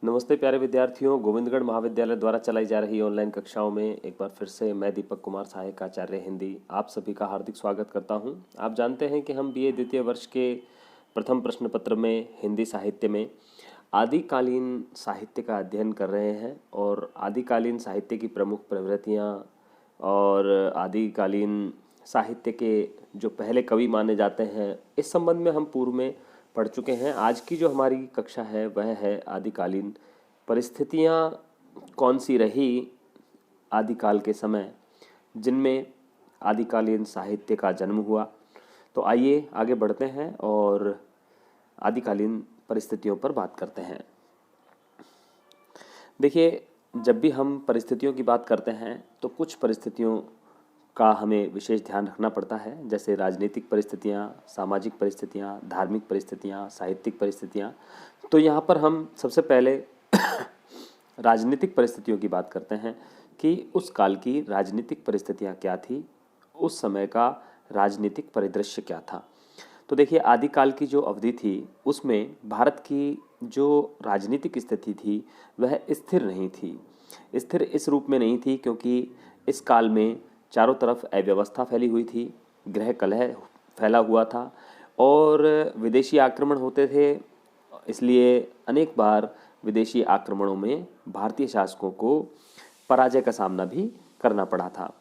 नमस्ते प्यारे विद्यार्थियों। गोविंदगढ़ महाविद्यालय द्वारा चलाई जा रही ऑनलाइन कक्षाओं में एक बार फिर से मैं दीपक कुमार सहायक आचार्य हिंदी आप सभी का हार्दिक स्वागत करता हूं। आप जानते हैं कि हम बीए द्वितीय वर्ष के प्रथम प्रश्न पत्र में हिंदी साहित्य में आदिकालीन साहित्य का अध्ययन कर रहे हैं और आदिकालीन साहित्य की प्रमुख प्रवृत्तियाँ और आदिकालीन साहित्य के जो पहले कवि माने जाते हैं इस संबंध में हम पूर्व में पढ़ चुके हैं। आज की जो हमारी कक्षा है वह है आदिकालीन परिस्थितियाँ कौन सी रही आदिकाल के समय जिनमें आदिकालीन साहित्य का जन्म हुआ। तो आइए आगे बढ़ते हैं और आदिकालीन परिस्थितियों पर बात करते हैं। देखिए, जब भी हम परिस्थितियों की बात करते हैं तो कुछ परिस्थितियों का हमें विशेष ध्यान रखना पड़ता है, जैसे राजनीतिक परिस्थितियाँ, सामाजिक परिस्थितियाँ, धार्मिक परिस्थितियाँ, साहित्यिक परिस्थितियाँ। तो यहाँ पर हम सबसे पहले राजनीतिक परिस्थितियों की बात करते हैं कि उस काल की राजनीतिक परिस्थितियाँ क्या थी, उस समय का राजनीतिक परिदृश्य क्या था। तो देखिए, आदिकाल की जो अवधि थी उसमें भारत की जो राजनीतिक स्थिति थी वह स्थिर नहीं थी। स्थिर इस रूप में नहीं थी क्योंकि इस काल में चारों तरफ अव्यवस्था फैली हुई थी, गृह कलह फैला हुआ था और विदेशी आक्रमण होते थे। इसलिए अनेक बार विदेशी आक्रमणों में भारतीय शासकों को पराजय का सामना भी करना पड़ा था।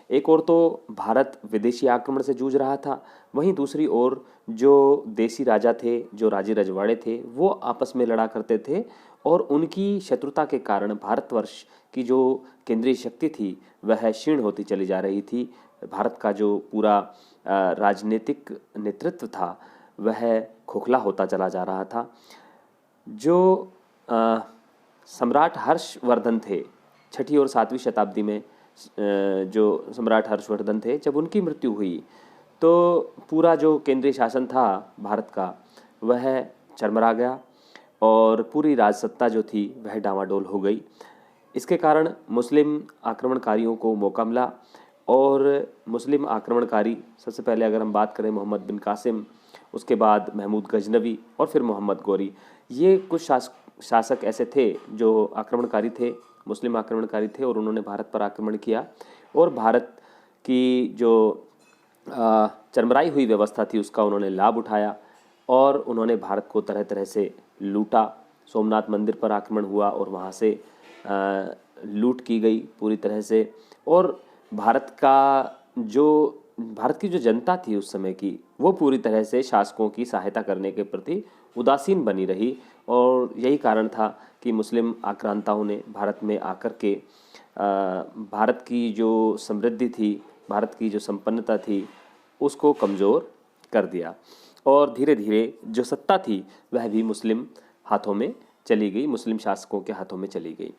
एक ओर तो भारत विदेशी आक्रमण से जूझ रहा था, वहीं दूसरी ओर जो देसी राजा थे, जो राजे रजवाड़े थे, वो आपस में लड़ा करते थे और उनकी शत्रुता के कारण भारतवर्ष की जो केंद्रीय शक्ति थी वह क्षीण होती चली जा रही थी। भारत का जो पूरा राजनीतिक नेतृत्व था वह खोखला होता चला जा रहा था। जो सम्राट हर्षवर्धन थे, छठी और सातवीं शताब्दी में जो सम्राट हर्षवर्धन थे, जब उनकी मृत्यु हुई तो पूरा जो केंद्रीय शासन था भारत का वह चरमरा गया और पूरी राजसत्ता जो थी वह डामाडोल हो गई। इसके कारण मुस्लिम आक्रमणकारियों को मौका मिला और मुस्लिम आक्रमणकारी, सबसे पहले अगर हम बात करें मोहम्मद बिन कासिम, उसके बाद महमूद गजनवी और फिर मोहम्मद गौरी, ये कुछ शासक ऐसे थे जो आक्रमणकारी थे, मुस्लिम आक्रमणकारी थे और उन्होंने भारत पर आक्रमण किया और भारत की जो चरमराई हुई व्यवस्था थी उसका उन्होंने लाभ उठाया और उन्होंने भारत को तरह तरह से लूटा। सोमनाथ मंदिर पर आक्रमण हुआ और वहाँ से लूट की गई पूरी तरह से और भारत की जो जनता थी उस समय की, वो पूरी तरह से शासकों की सहायता करने के प्रति उदासीन बनी रही और यही कारण था कि मुस्लिम आक्रांताओं ने भारत में आकर के भारत की जो समृद्धि थी, भारत की जो संपन्नता थी, उसको कमज़ोर कर दिया और धीरे धीरे जो सत्ता थी वह भी मुस्लिम हाथों में चली गई, मुस्लिम शासकों के हाथों में चली गई।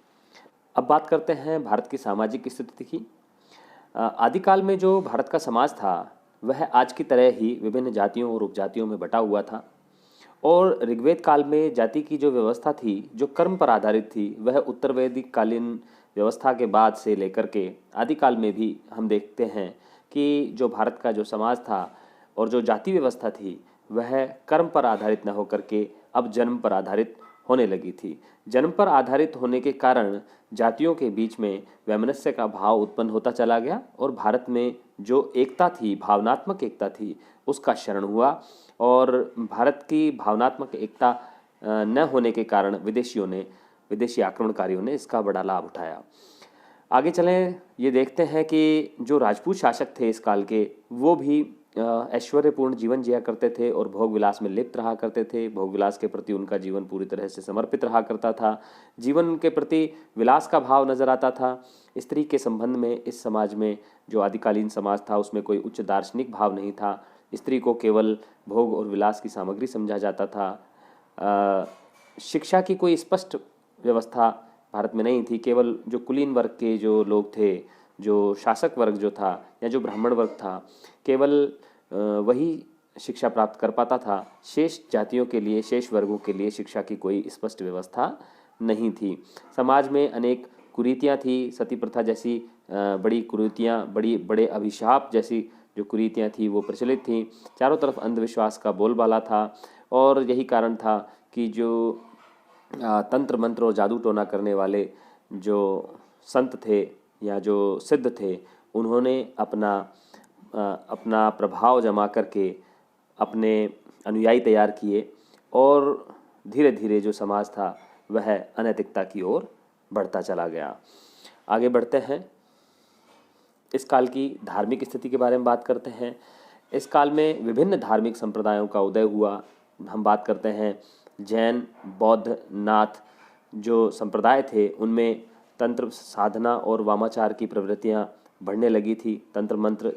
अब बात करते हैं भारत की सामाजिक स्थिति की। आदिकाल में जो भारत का समाज था वह आज की तरह ही विभिन्न जातियों और उपजातियों में बटा हुआ था और ऋग्वेद काल में जाति की जो व्यवस्था थी, जो कर्म पर आधारित थी, वह उत्तर वैदिक कालीन व्यवस्था के बाद से लेकर के आदिकाल में भी हम देखते हैं कि जो भारत का जो समाज था और जो जाति व्यवस्था थी वह कर्म पर आधारित न होकर के अब जन्म पर आधारित होने लगी थी। जन्म पर आधारित होने के कारण जातियों के बीच में वैमनस्य का भाव उत्पन्न होता चला गया और भारत में जो एकता थी, भावनात्मक एकता थी, उसका क्षरण हुआ और भारत की भावनात्मक एकता न होने के कारण विदेशी आक्रमणकारियों ने इसका बड़ा लाभ उठाया। आगे चलें, ये देखते हैं कि जो राजपूत शासक थे इस काल के, वो भी ऐश्वर्यपूर्ण जीवन जिया करते थे और भोग विलास में लिप्त रहा करते थे। भोग विलास के प्रति उनका जीवन पूरी तरह से समर्पित रहा करता था। जीवन के प्रति विलास का भाव नजर आता था। स्त्री के संबंध में इस समाज में, जो आदिकालीन समाज था, उसमें कोई उच्च दार्शनिक भाव नहीं था। स्त्री को केवल भोग और विलास की सामग्री समझा जाता था। शिक्षा की कोई स्पष्ट व्यवस्था भारत में नहीं थी। केवल जो कुलीन वर्ग के जो लोग थे, जो शासक वर्ग जो था या जो ब्राह्मण वर्ग था, केवल वही शिक्षा प्राप्त कर पाता था। शेष जातियों के लिए, शेष वर्गों के लिए शिक्षा की कोई स्पष्ट व्यवस्था नहीं थी। समाज में अनेक कुरीतियाँ थी, सती प्रथा जैसी बड़ी कुरीतियाँ, बड़े अभिशाप जैसी जो कुरीतियाँ थी वो प्रचलित थीं। चारों तरफ अंधविश्वास का बोलबाला था और यही कारण था कि जो तंत्र मंत्र और जादू टोना करने वाले जो संत थे या जो सिद्ध थे, उन्होंने अपना प्रभाव जमा करके अपने अनुयायी तैयार किए और धीरे धीरे जो समाज था वह अनैतिकता की ओर बढ़ता चला गया। आगे बढ़ते हैं, इस काल की धार्मिक स्थिति के बारे में बात करते हैं। इस काल में विभिन्न धार्मिक संप्रदायों का उदय हुआ। हम बात करते हैं जैन, बौद्ध, नाथ जो संप्रदाय थे उनमें तंत्र साधना और वामाचार की प्रवृत्तियां बढ़ने लगी थी। तंत्र मंत्र,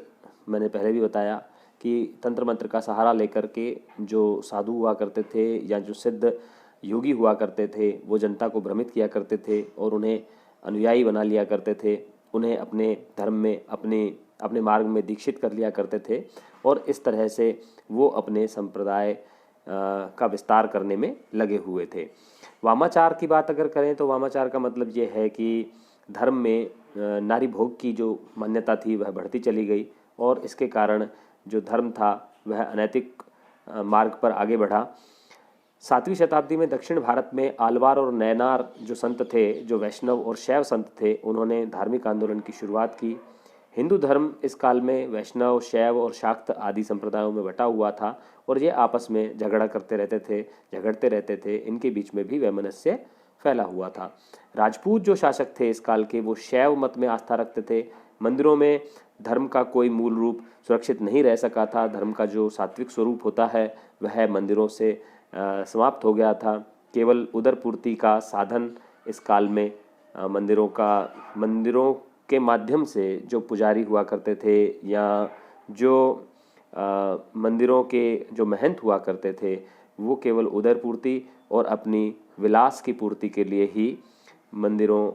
मैंने पहले भी बताया कि तंत्र मंत्र का सहारा लेकर के जो साधु हुआ करते थे या जो सिद्ध योगी हुआ करते थे वो जनता को भ्रमित किया करते थे और उन्हें अनुयायी बना लिया करते थे, उन्हें अपने धर्म में अपने मार्ग में दीक्षित कर लिया करते थे और इस तरह से वो अपने संप्रदाय का विस्तार करने में लगे हुए थे। वामाचार की बात अगर करें तो वामाचार का मतलब ये है कि धर्म में नारी भोग की जो मान्यता थी वह बढ़ती चली गई और इसके कारण जो धर्म था वह अनैतिक मार्ग पर आगे बढ़ा। 7वीं शताब्दी में दक्षिण भारत में आलवार और नैनार जो संत थे, जो वैष्णव और शैव संत थे, उन्होंने धार्मिक आंदोलन की शुरुआत की। हिंदू धर्म इस काल में वैष्णव, शैव और शाक्त आदि संप्रदायों में बटा हुआ था और ये आपस में झगड़ते रहते थे। इनके बीच में भी वैमनस्य फैला हुआ था। राजपूत जो शासक थे इस काल के, वो शैव मत में आस्था रखते थे। मंदिरों में धर्म का कोई मूल रूप सुरक्षित नहीं रह सका था। धर्म का जो सात्विक स्वरूप होता है वह मंदिरों से समाप्त हो गया था। केवल उदर पूर्ति का साधन इस काल में मंदिरों के माध्यम से जो पुजारी हुआ करते थे या जो मंदिरों के जो महंत हुआ करते थे वो केवल उदर पूर्ति और अपनी विलास की पूर्ति के लिए ही मंदिरों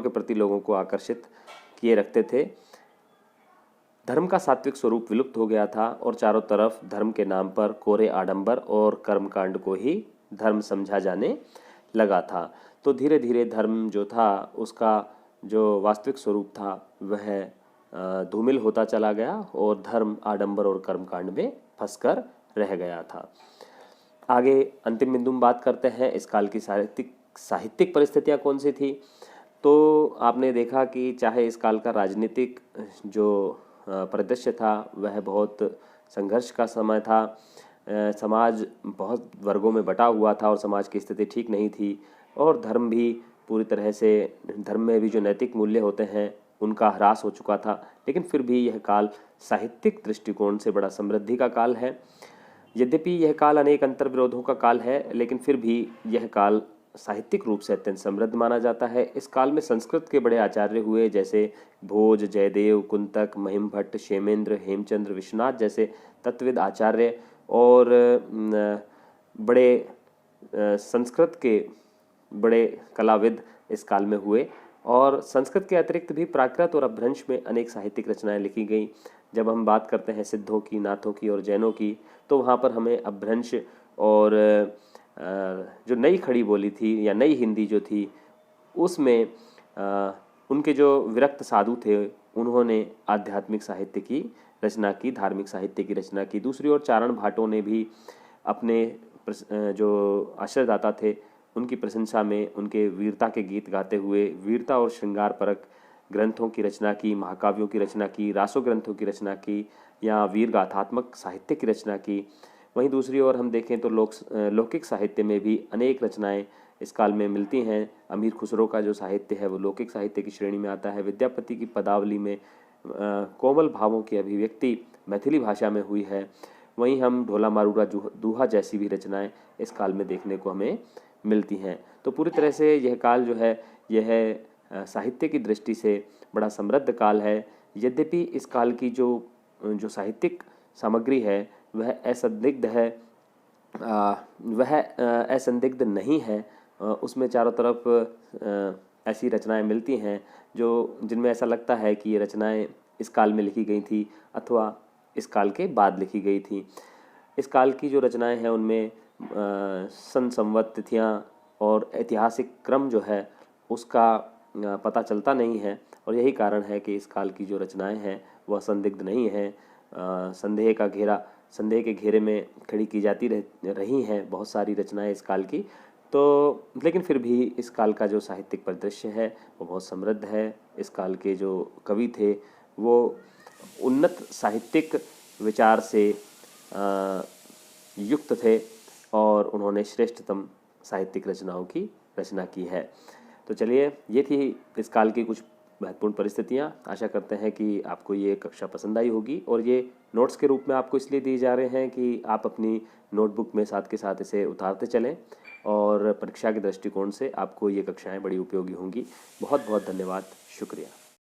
के प्रति लोगों को आकर्षित किए रखते थे। धर्म का सात्विक स्वरूप विलुप्त हो गया था और चारों तरफ धर्म के नाम पर कोरे आडंबर और कर्मकांड को ही धर्म समझा जाने लगा था। तो धीरे धीरे धर्म जो था उसका जो वास्तविक स्वरूप था वह धूमिल होता चला गया और धर्म आडंबर और कर्मकांड में फंसकर रह गया था। आगे अंतिम बिंदु में बात करते हैं इस काल की साहित्यिक परिस्थितियाँ कौन सी थी। तो आपने देखा कि चाहे इस काल का राजनीतिक जो परिदृश्य था वह बहुत संघर्ष का समय था। समाज बहुत वर्गों में बटा हुआ था और समाज की स्थिति ठीक नहीं थी और धर्म में भी जो नैतिक मूल्य होते हैं उनका ह्रास हो चुका था। लेकिन फिर भी यह काल साहित्यिक दृष्टिकोण से बड़ा समृद्धि का काल है। यद्यपि यह काल अनेक अंतर्विरोधों का काल है, लेकिन फिर भी यह काल साहित्यिक रूप से अत्यंत समृद्ध माना जाता है। इस काल में संस्कृत के बड़े आचार्य हुए, जैसे भोज, जयदेव, कुंतक, महिमभट्ट, क्षेमेंद्र, हेमचंद्र, विश्वनाथ जैसे तत्वविद आचार्य और बड़े संस्कृत के बड़े कलाविद इस काल में हुए। और संस्कृत के अतिरिक्त भी प्राकृत और अपभ्रंश में अनेक साहित्यिक रचनाएं लिखी गई। जब हम बात करते हैं सिद्धों की, नाथों की और जैनों की, तो वहाँ पर हमें अपभ्रंश और जो नई खड़ी बोली थी या नई हिंदी जो थी उसमें उनके जो विरक्त साधु थे उन्होंने आध्यात्मिक साहित्य की रचना की, धार्मिक साहित्य की रचना की। दूसरी ओर चारण भाटों ने भी अपने जो आश्रयदाता थे उनकी प्रशंसा में उनके वीरता के गीत गाते हुए वीरता और श्रृंगार परक ग्रंथों की रचना की, महाकाव्यों की रचना की, रासो ग्रंथों की रचना की या वीर गाथात्मक साहित्य की रचना की। वहीं दूसरी ओर हम देखें तो लौकिक साहित्य में भी अनेक रचनाएं इस काल में मिलती हैं। अमीर खुसरो का जो साहित्य है वो लौकिक साहित्य की श्रेणी में आता है। विद्यापति की पदावली में कोमल भावों की अभिव्यक्ति मैथिली भाषा में हुई है। वहीं हम ढोला मारूरा दूहा जैसी भी रचनाएं इस काल में देखने को हमें मिलती हैं। तो पूरी तरह से यह काल जो है यह साहित्य की दृष्टि से बड़ा समृद्ध काल है। यद्यपि इस काल की जो साहित्यिक सामग्री है वह असंदिग्ध नहीं है। उसमें चारों तरफ ऐसी रचनाएं मिलती हैं जिनमें ऐसा लगता है कि ये रचनाएं इस काल में लिखी गई थी अथवा इस काल के बाद लिखी गई थी। इस काल की जो रचनाएं हैं उनमें सन संवत तिथियाँ और ऐतिहासिक क्रम जो है उसका पता चलता नहीं है और यही कारण है कि इस काल की जो रचनाएं हैं वह संदिग्ध नहीं है। संदेह का घेरा संदेह के घेरे में खड़ी की जाती रही हैं बहुत सारी रचनाएं इस काल की। तो लेकिन फिर भी इस काल का जो साहित्यिक परिदृश्य है वो बहुत समृद्ध है। इस काल के जो कवि थे वो उन्नत साहित्यिक विचार से युक्त थे और उन्होंने श्रेष्ठतम साहित्यिक रचनाओं की रचना की है। तो चलिए, ये थी इस काल की कुछ महत्वपूर्ण परिस्थितियाँ। आशा करते हैं कि आपको ये कक्षा पसंद आई होगी, और ये नोट्स के रूप में आपको इसलिए दिए जा रहे हैं कि आप अपनी नोटबुक में साथ के साथ इसे उतारते चलें, और परीक्षा के दृष्टिकोण से आपको ये कक्षाएं बड़ी उपयोगी होंगी। बहुत बहुत धन्यवाद, शुक्रिया।